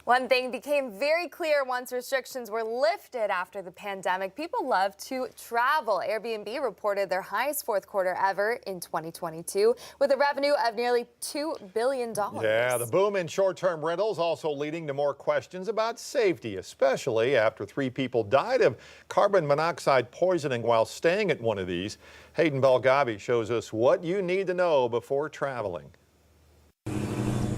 One thing became very clear once restrictions were lifted after the pandemic. People love to travel. Airbnb reported their highest fourth quarter ever in 2022 with a revenue of nearly $2 billion. Yeah, the boom in short-term rentals also leading to more questions about safety, especially after 3 people died of carbon monoxide poisoning while staying at one of these. Hayden Belgavi shows us what you need to know before traveling.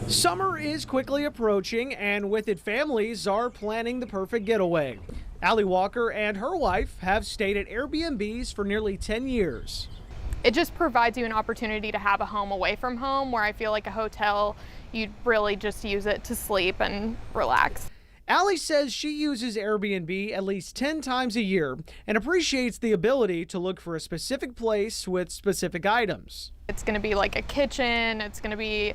Summer is quickly approaching, and with it, families are planning the perfect getaway. Allie Walker and her wife have stayed at Airbnbs for nearly 10 years. It just provides you an opportunity to have a home away from home, where I feel like a hotel, you'd really just use it to sleep and relax. Allie says she uses Airbnb at least 10 times a year and appreciates the ability to look for a specific place with specific items. It's going to be like a kitchen, it's going to be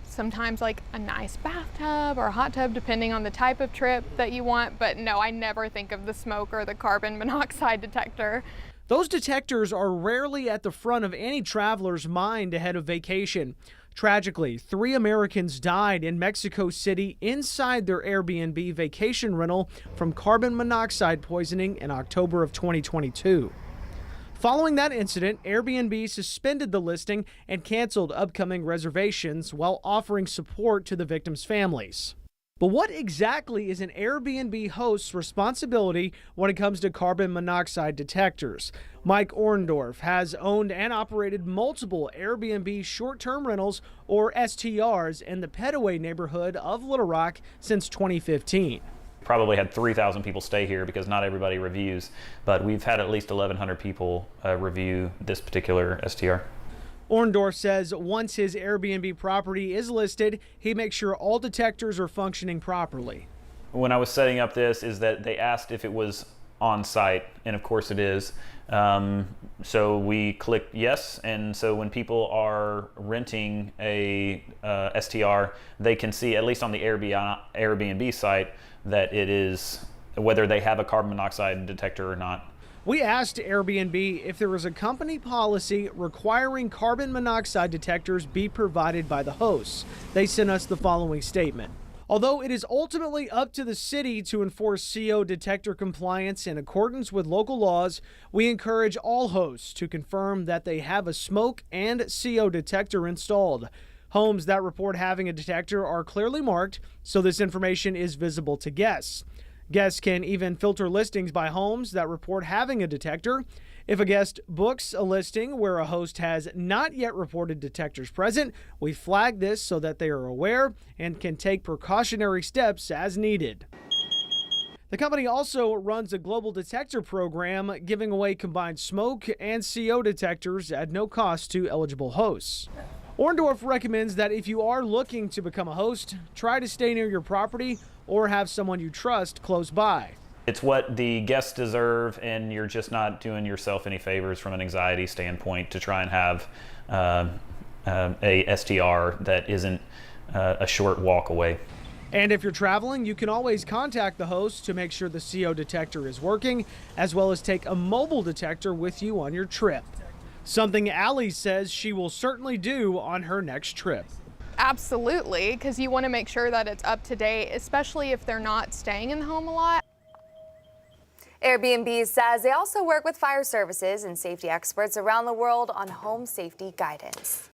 sometimes like a nice bathtub or a hot tub, depending on the type of trip that you want. But no, I never think of the smoke or the carbon monoxide detector. Those detectors are rarely at the front of any traveler's mind ahead of vacation. Tragically, 3 Americans died in Mexico City inside their Airbnb vacation rental from carbon monoxide poisoning in October of 2022. Following that incident, Airbnb suspended the listing and canceled upcoming reservations while offering support to the victims' families. But what exactly is an Airbnb host's responsibility when it comes to carbon monoxide detectors? Mike Orndorff has owned and operated multiple Airbnb short-term rentals, or STRs, in the Petaway neighborhood of Little Rock since 2015. Probably had 3,000 people stay here because not everybody reviews, but we've had at least 1,100 people review this particular STR. Orndorff says once his Airbnb property is listed, he makes sure all detectors are functioning properly. When I was setting up this, is that they asked if it was on site, and of course it is. So we clicked yes, and so when people are renting a STR, they can see, at least on the Airbnb site, that it is, whether they have a carbon monoxide detector or not. We asked Airbnb if there was a company policy requiring carbon monoxide detectors be provided by the hosts. They sent us the following statement. Although it is ultimately up to the city to enforce CO detector compliance in accordance with local laws, we encourage all hosts to confirm that they have a smoke and CO detector installed. Homes that report having a detector are clearly marked, so this information is visible to guests. Guests can even filter listings by homes that report having a detector. If a guest books a listing where a host has not yet reported detectors present, we flag this so that they are aware and can take precautionary steps as needed. The company also runs a global detector program, giving away combined smoke and CO detectors at no cost to eligible hosts. Orndorff recommends that if you are looking to become a host, try to stay near your property or have someone you trust close by. It's what the guests deserve, and you're just not doing yourself any favors from an anxiety standpoint to try and have a STR that isn't a short walk away. And if you're traveling, you can always contact the host to make sure the CO detector is working, as well as take a mobile detector with you on your trip. Something Allie says she will certainly do on her next trip. Absolutely, because you want to make sure that it's up to date, especially if they're not staying in the home a lot. Airbnb says they also work with fire services and safety experts around the world on home safety guidance.